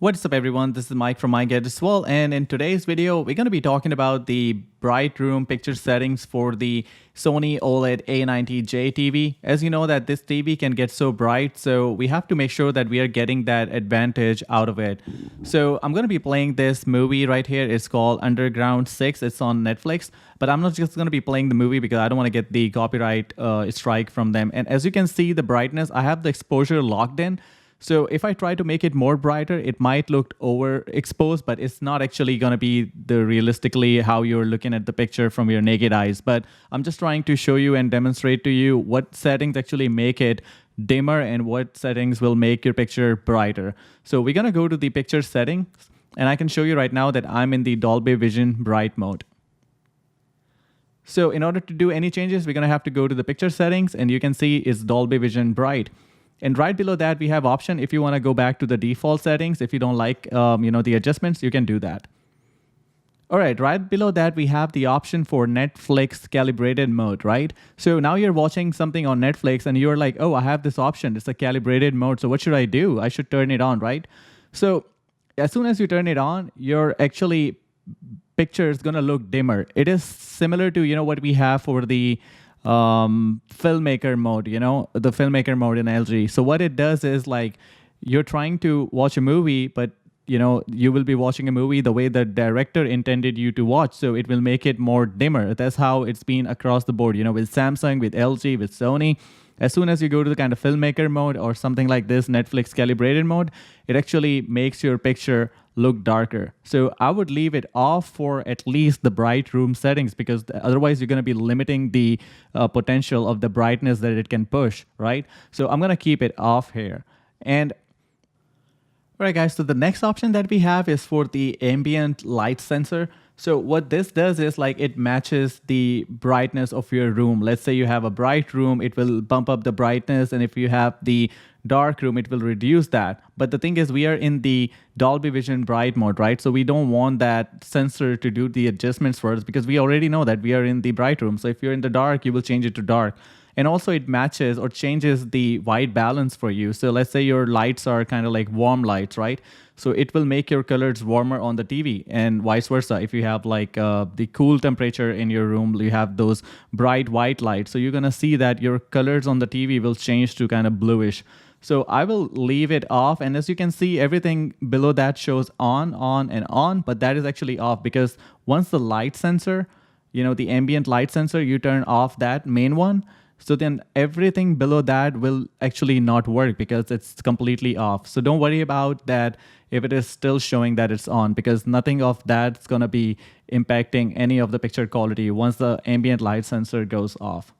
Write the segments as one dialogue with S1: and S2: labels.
S1: What's up everyone, this is Mike from MikeGadgetsWorld, and in today's video we're going to be talking about the bright room picture settings for the Sony OLED A90J TV. As you know that this TV can get so bright, so we have to make sure that we are getting that advantage out of it. So I'm going to be playing this movie right here. It's called Underground 6. It's on Netflix, but I'm not just going to be playing the movie because I don't want to get the copyright strike from them. And as you can see, the brightness, I have the exposure locked in. So if I try to make it more brighter, it might look overexposed, but it's not actually going to be the realistically how you're looking at the picture from your naked eyes. But I'm just trying to show you and demonstrate to you what settings actually make it dimmer and what settings will make your picture brighter. So we're going to go to the picture settings, and I can show you right now that I'm in the Dolby Vision bright mode. So in order to do any changes, we're going to have to go to the picture settings, and you can see it's Dolby Vision bright. And right below that, we have option if you want to go back to the default settings. If you don't like the adjustments, you can do that. All right below that, we have the option for Netflix calibrated mode, right? So now you're watching something on Netflix and you're like, oh, I have this option. It's a calibrated mode. So what should I do? I should turn it on, right? So as soon as you turn it on, your actually picture is going to look dimmer. It is similar to, what we have for the filmmaker mode, the filmmaker mode in LG. So what it does is like you're trying to watch a movie, but you will be watching a movie the way the director intended you to watch. So it will make it more dimmer. That's how it's been across the board, with Samsung, with LG, with Sony. As soon as you go to the kind of filmmaker mode or something like this, Netflix calibrated mode, it actually makes your picture look darker. So I would leave it off for at least the bright room settings, because otherwise you're going to be limiting the potential of the brightness that it can push, right? So I'm going to keep it off here. And all right, guys, so the next option that we have is for the ambient light sensor. So what this does is like it matches the brightness of your room. Let's say you have a bright room, it will bump up the brightness. And if you have the dark room, it will reduce that. But the thing is, we are in the Dolby Vision bright mode, right? So we don't want that sensor to do the adjustments for us because we already know that we are in the bright room. So if you're in the dark, you will change it to dark. And also it matches or changes the white balance for you. So let's say your lights are kind of like warm lights, right? So it will make your colors warmer on the TV, and vice versa. If you have like the cool temperature in your room, you have those bright white lights. So you're going to see that your colors on the TV will change to kind of bluish. So I will leave it off. And as you can see, everything below that shows on, and on, but that is actually off because once the light sensor, the ambient light sensor, you turn off that main one, so then everything below that will actually not work because it's completely off. So don't worry about that if it is still showing that it's on, because nothing of that's going to be impacting any of the picture quality once the ambient light sensor goes off.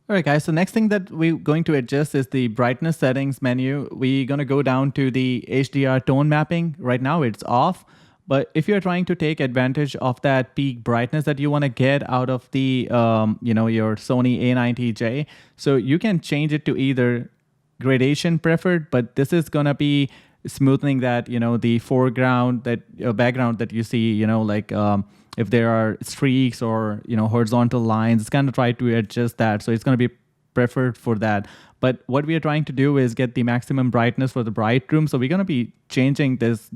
S1: All right, guys, so next thing that we're going to adjust is the brightness settings menu. We're going to go down to the HDR tone mapping. Right now it's off. But if you're trying to take advantage of that peak brightness that you want to get out of the, your Sony A90J, so you can change it to either gradation preferred, but this is going to be smoothing that, the foreground, that background that you see, if there are streaks or, horizontal lines, it's going to try to adjust that. So it's going to be preferred for that. But what we are trying to do is get the maximum brightness for the bright room. So we're going to be changing this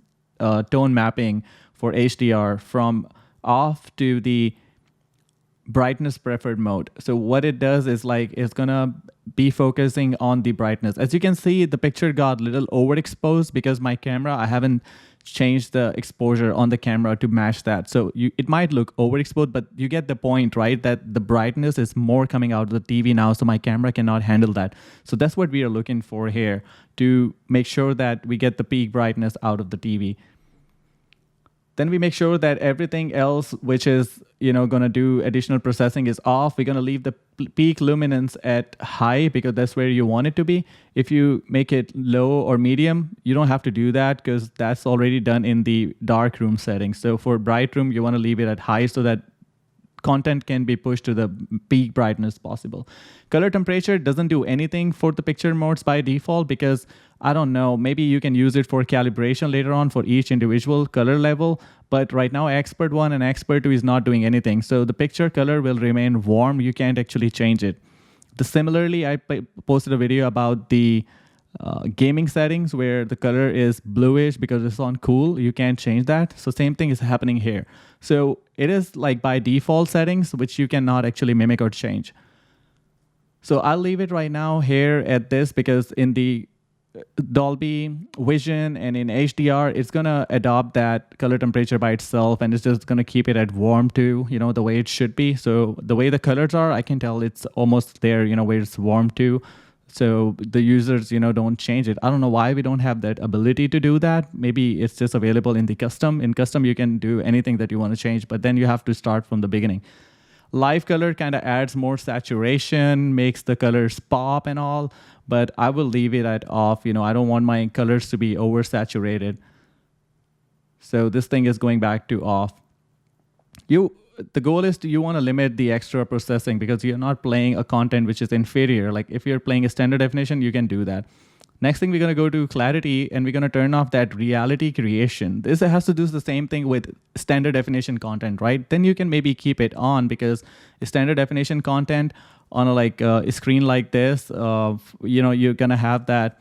S1: tone mapping for HDR from off to the brightness preferred mode. So what it does is like it's gonna be focusing on the brightness. As you can see, the picture got a little overexposed because my camera, I haven't changed the exposure on the camera to match that. So it might look overexposed, but you get the point, right? That the brightness is more coming out of the TV now, so my camera cannot handle that. So that's what we are looking for here, to make sure that we get the peak brightness out of the TV. Then we make sure that everything else, which is going to do additional processing, is off. We're going to leave the peak luminance at high because that's where you want it to be. If you make it low or medium, you don't have to do that because that's already done in the dark room settings. So for bright room, you want to leave it at high so that content can be pushed to the peak brightness possible. Color temperature doesn't do anything for the picture modes by default because, I don't know, maybe you can use it for calibration later on for each individual color level. But right now, Expert 1 and Expert 2 is not doing anything. So the picture color will remain warm. You can't actually change it. Similarly, I posted a video about the gaming settings where the color is bluish because it's on cool. You can't change that. So same thing is happening here. So it is like by default settings, which you cannot actually mimic or change. So I'll leave it right now here at this, because in the Dolby Vision and in HDR, it's gonna adopt that color temperature by itself, and it's just gonna keep it at warm to, the way it should be. So the way the colors are, I can tell it's almost there, where it's warm to. So the users, don't change it. I don't know why we don't have that ability to do that. Maybe it's just available in the custom. In custom, you can do anything that you want to change, but then you have to start from the beginning. Live color kind of adds more saturation, makes the colors pop and all, but I will leave it at off. I don't want my colors to be oversaturated. So this thing is going back to off. The goal is you want to limit the extra processing, because you're not playing a content which is inferior. Like if you're playing a standard definition, you can do that. Next thing, we're going to go to clarity, and we're going to turn off that reality creation. This has to do the same thing with standard definition content, right? Then you can maybe keep it on, because standard definition content on a screen like this, you're going to have that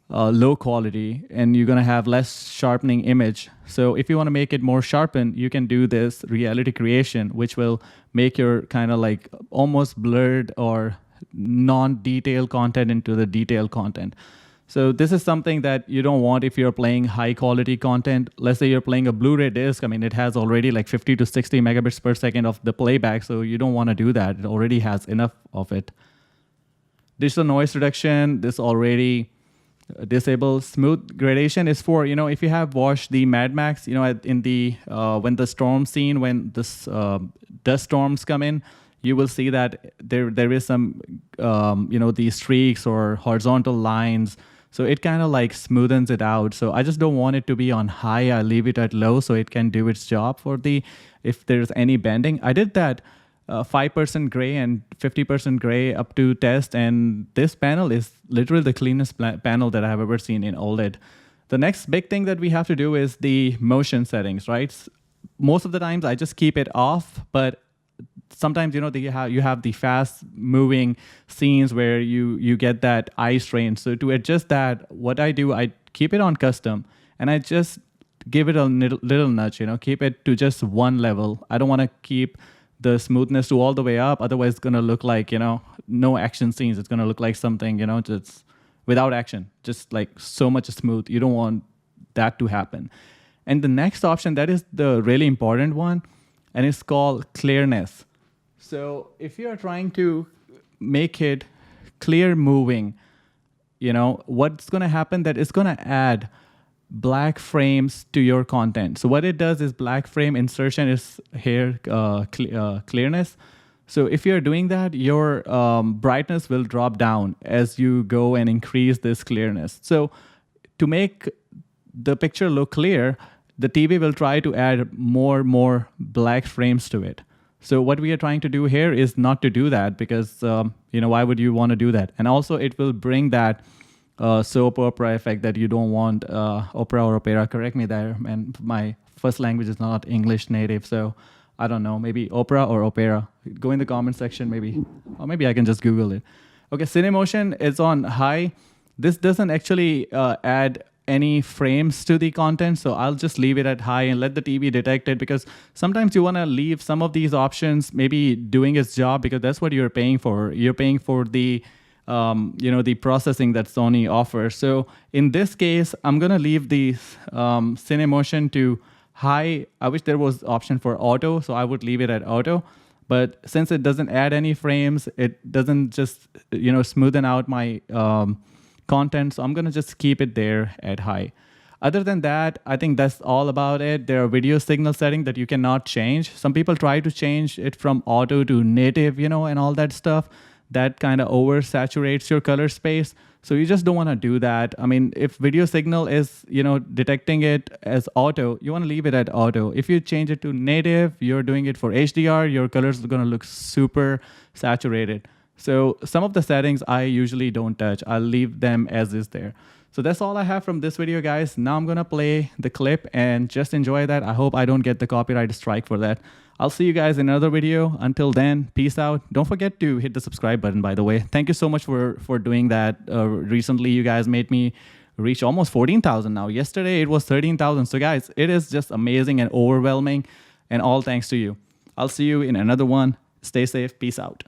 S1: low quality, and you're going to have less sharpening image. So if you want to make it more sharpened, you can do this reality creation, which will make your kind of like almost blurred or non-detailed content into the detailed content. So this is something that you don't want if you're playing high quality content. Let's say you're playing a Blu-ray disc. I mean, it has already like 50 to 60 megabits per second of the playback. So you don't want to do that. It already has enough of it. Digital noise reduction, this already disabled. Smooth gradation is for, if you have watched the Mad Max, in the, when the storm scene, when this dust storms come in, you will see that there is some, these streaks or horizontal lines. So it kind of like smoothens it out. So I just don't want it to be on high. I leave it at low so it can do its job for if there's any bending. I did that 5% gray and 50% gray up to test. And this panel is literally the cleanest panel that I've ever seen in OLED. The next big thing that we have to do is the motion settings, right? Most of the times I just keep it off, but sometimes, you have the fast moving scenes where you get that eye strain. So to adjust that, what I do, I keep it on custom, and I just give it a little nudge, keep it to just one level. I don't want to keep the smoothness to all the way up. Otherwise, it's going to look like, no action scenes. It's going to look like something, just without action, just like so much smooth. You don't want that to happen. And the next option, that is the really important one, and it's called Clearness. So if you're trying to make it clear moving, what's going to happen, that it's going to add black frames to your content. So what it does is black frame insertion is here, clearness. So if you're doing that, your brightness will drop down as you go and increase this clearness. So to make the picture look clear, the TV will try to add more black frames to it. So what we are trying to do here is not to do that, because why would you want to do that? And also it will bring that soap opera effect that you don't want. Opera or opera, correct me there. And my first language is not English native, so I don't know. Maybe opera or opera. Go in the comment section maybe, or maybe I can just Google it. Okay, Cinemotion is on high. This doesn't actually add any frames to the content, so I'll just leave it at high and let the TV detect it, because sometimes you want to leave some of these options maybe doing its job, because that's what you're paying for. You're paying for the the processing that Sony offers. So in this case, I'm gonna leave the Cinemotion to high. I wish there was option for auto, so I would leave it at auto. But since it doesn't add any frames, it doesn't just smoothen out my content, so I'm gonna just keep it there at high. Other than that, I think that's all about it. There are video signal settings that you cannot change. Some people try to change it from auto to native, and all that stuff. That kind of oversaturates your color space. So you just don't want to do that. I mean, if video signal is, detecting it as auto, you want to leave it at auto. If you change it to native, you're doing it for HDR, your colors are going to look super saturated. So some of the settings I usually don't touch. I'll leave them as is there. So that's all I have from this video, guys. Now I'm gonna play the clip and just enjoy that. I hope I don't get the copyright strike for that. I'll see you guys in another video. Until then, peace out. Don't forget to hit the subscribe button, by the way. Thank you so much for doing that. Recently, you guys made me reach almost 14,000 now. Yesterday, it was 13,000. So guys, it is just amazing and overwhelming, and all thanks to you. I'll see you in another one. Stay safe. Peace out.